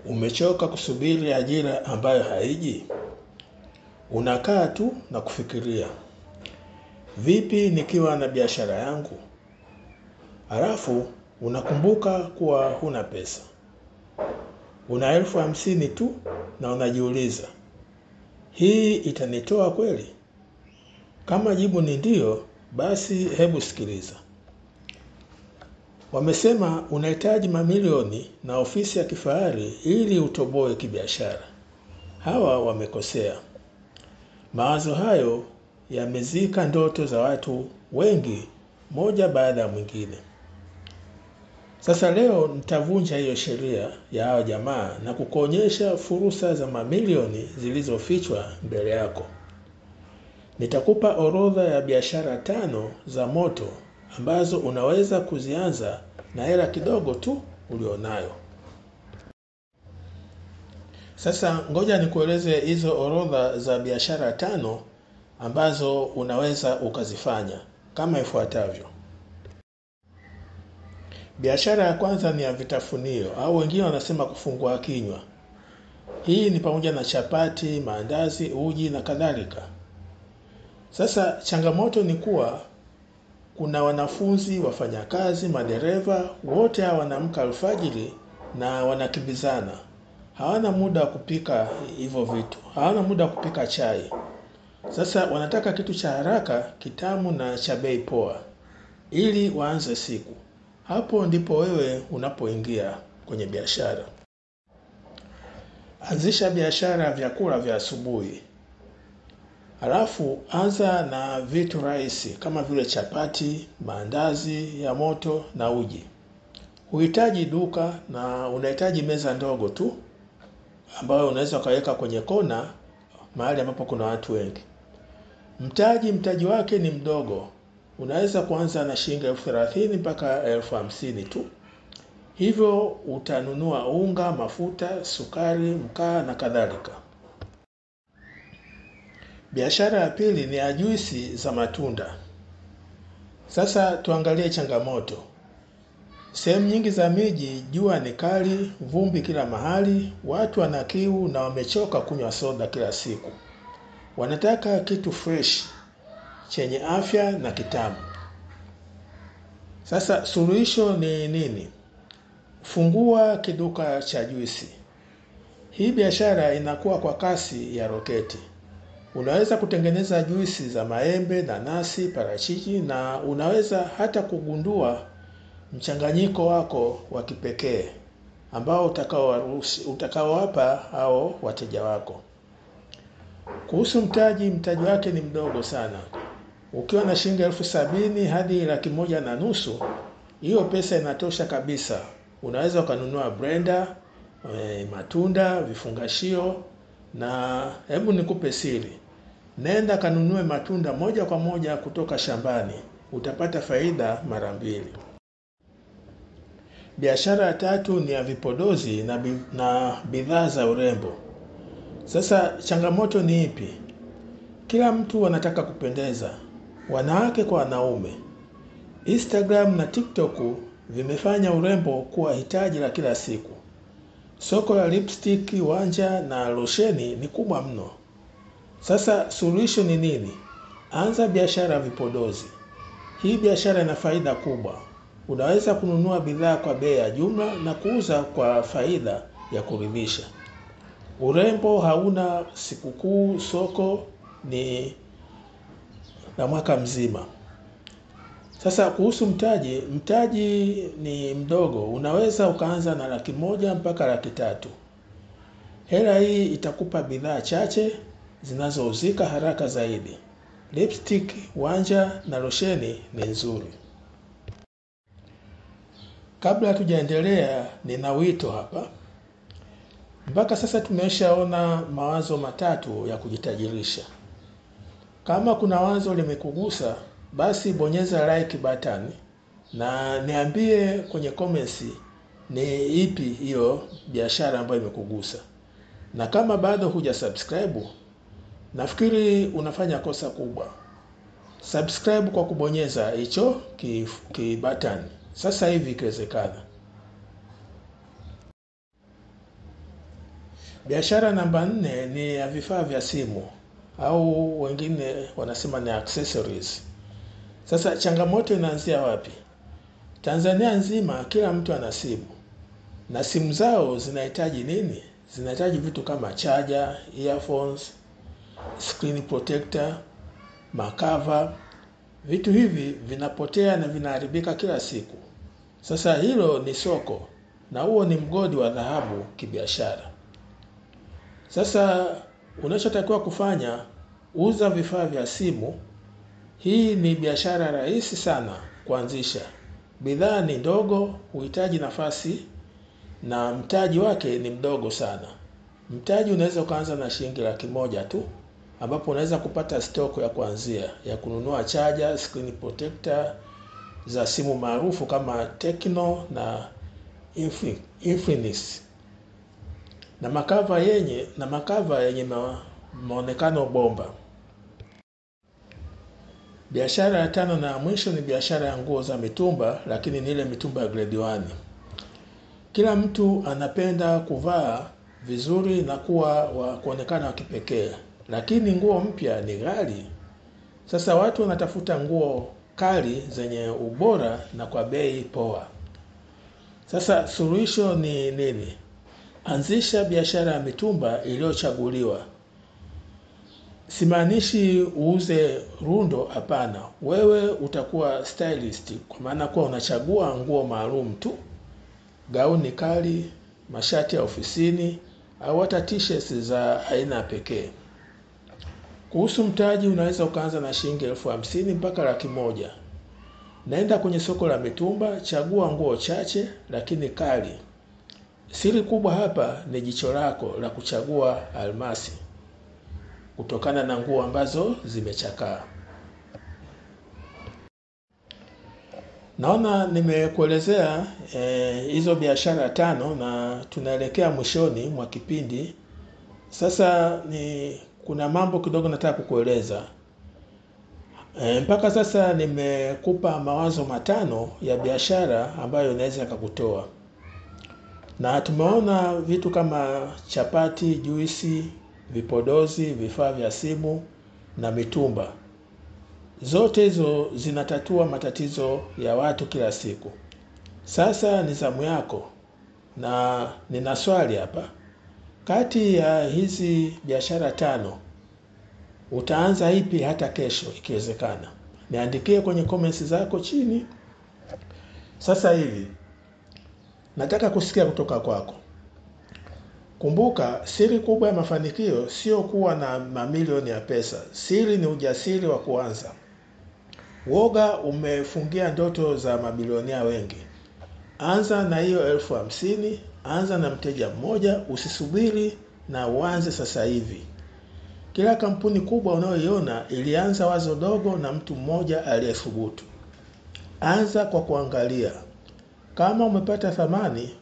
Umechoka kusubiri ajira ambayo haiji? Unakaa tu na kufikiria, vipi nikiwa na biashara yangu? Halafu unakumbuka kuwa huna pesa. Una 50,000 tu na unajiuliza, hii itanitoa kweli? Kama jibu ni ndio, basi hebu sikiliza. Wamesema unahitaji mamilioni na ofisi ya kifahari ili utoboe kibiashara. Hawa wamekosea. Mawazo hayo yamezika ndoto za watu wengi moja baada ya mwingine. Sasa leo nitavunja hiyo sheria ya hawa jamaa na kukuonyesha fursa za mamilioni zilizofichwa mbele yako. Nitakupa orodha ya biashara 5 za moto ambazo unaweza kuzianza na hela kidogo tu ulionayo. Sasa ngoja nikueleze hizo orodha za biashara 5 ambazo unaweza ukazifanya kama ifuatavyo. Biashara ya kwanza ni ya vitafunio au wengine wanasema kufungua kinywa. Hii ni pamoja na chapati, maandazi, uji na kadhalika. Sasa changamoto ni kuwa kuna wanafunzi, wafanyakazi, madereva, wote hawa wanaamka alfajiri na wanakimbizana. Hawana muda wa kupika hivyo vitu. Hawana muda wa kupika chai. Sasa wanataka kitu cha haraka, kitamu na cha bei poa ili waanze siku. Hapo ndipo wewe unapoingia kwenye biashara. Anzisha biashara ya vyakula vya asubuhi. Halafu anza na vitu rahisi kama vile chapati, maandazi ya moto na uji. Huhitaji duka na unahitaji meza ndogo tu ambayo unaweza ukaweka kwenye kona mahali ambapo kuna watu wengi. Mtaji wake ni mdogo. Unaweza kuanza na shilingi 30,000 mpaka 50,000 tu. Hivyo utanunua unga, mafuta, sukari, mkaa na kadhalika. Biashara ya pili ni ya juisi za matunda. Sasa tuangalie changamoto. Sehemu nyingi za miji jua ni kali, vumbi kila mahali, watu wana kiu na wamechoka kunywa soda kila siku. Wanataka kitu fresh, chenye afya na kitamu. Sasa suluhisho ni nini? Fungua kiduka cha juisi. Hii biashara inakuwa kwa kasi ya roketi. Unaweza kutengeneza juisi za maembe, nanasi, parachichi na unaweza hata kugundua mchanganyiko wako wa kipekee ambao utakaowapa hao wateja wako. Kuhusu mtaji wake ni mdogo sana. Ukiwa na shilingi 70,000 hadi 1,500,000, hiyo pesa inatosha kabisa. Unaweza ukanunua blender, matunda, vifungashio na hebu nikupe siri. Nenda kanunue matunda moja kwa moja kutoka shambani. Utapata faida mara 2. Biashara ya 3 ni ya vipodozi na bidhaa za urembo. Sasa changamoto ni ipi? Kila mtu anataka kupendeza, wanawake kwa wanaume. Instagram na TikTok vimefanya urembo kuwa hitaji la kila siku. Soko la lipstick, wanja na losheni ni kubwa mno. Sasa solution ni nini? Anza biashara ya vipodozi. Hii biashara ina faida kubwa. Unaweza kununua bidhaa kwa bei ya jumla na kuuza kwa faida ya kuridhisha. Urembo hauna sikukuu, soko ni na mwaka mzima. Sasa kuhusu mtaji ni mdogo. Unaweza ukaanza na 100,000 mpaka 300,000. Hela hii itakupa bidhaa chache zinazouzika haraka zaidi. Lipstick, wanja na losheni ni nzuri. Kabla hatujaendelea, nina wito hapa. Mpaka sasa tumeshaona mawazo 3 ya kujitajirisha. Kama kuna wazo limekugusa, basi bonyeza like button na niambie kwenye comments ni ipi hiyo biashara ambayo imekugusa. Na kama bado hujasubscribe, nafikiri unafanya kosa kubwa. Subscribe kwa kubonyeza hicho ki button. Sasa hivi ikiwezekana. Biashara namba 4 ni ya vifaa vya simu au wengine wanasema ni accessories. Sasa changamoto inaanzia wapi? Tanzania nzima kila mtu ana simu. Na simu zao zinahitaji nini? Zinahitaji vitu kama charger, earphones, screen protector, makava. Vitu hivi vinapotea na vinaharibika kila siku. Sasa hilo ni soko na huo ni mgodi wa dhahabu kibiashara. Sasa unachotakiwa kufanya, uza vifaa vya simu. Hii ni biashara rahisi sana kuanzisha. Bidhaa ni ndogo, huhitaji nafasi na mtaji wake ni mdogo sana. Mtaji unaweza kuanza na shilingi 100,000 tu, ambapo unaweza kupata stock ya kuanzia ya kununua charger, screen protector za simu maarufu kama Tecno na Infinix. Na makava yenye maonekano bomba. Biashara ya 5 na mwisho ni biashara ya nguo za mitumba, lakini ni ile mitumba ya grade 1. Kila mtu anapenda kuvaa vizuri na kuonekana wa kipekee, lakini nguo mpya ni ghali. Sasa watu wanatafuta nguo kali zenye ubora na kwa bei poa. Sasa suluhisho ni nini? Anzisha biashara ya mitumba iliyochaguliwa. Simaanishi uuze rundo, hapana. Wewe utakuwa stylist, kwa maana kuwa unachagua nguo maalum tu. Gauni kali, mashati ya ofisini au hata t-shirts za aina pekee. Kuhusu mtaji, unaweza ukaanza na shilingi 50,000 mpaka 100,000. Naenda kwenye soko la mitumba, chagua nguo chache lakini kali. Siri kubwa hapa ni jicho lako la kuchagua almasi kutokana na nguo ambazo zimechakaa. Naona nimekuelezea hizo biashara 5 na tunaelekea mwishoni mwa kipindi. Sasa kuna mambo kidogo nataka kukueleza. Mpaka sasa nimekupa mawazo 5 ya biashara ambayo inaweza kukutoa. Na tumeona vitu kama chapati, juisi, vipodozi, vifaa vya simu na mitumba. Zote hizo zinatatua matatizo ya watu kila siku. Sasa ni zamu yako na nina swali hapa. Kati ya hizi biashara 5, utaanza ipi hata kesho ikiwezekana? Niandikie kwenye comments zako chini. Sasa hivi nataka kusikia kutoka kwako. Kumbuka, siri kubwa ya mafanikio sio kuwa na mamilioni ya pesa. Siri ni ujasiri wa kuanza. Woga umefungia ndoto za mabilionia wengi. Anza na hiyo 50,000, anza na mteja mmoja, usisubiri na uanze sasa hivi. Kila kampuni kubwa unayoiona ilianza wazo dogo na mtu mmoja aliyethubutu. Anza kwa kuangalia. Kama umepata thamani,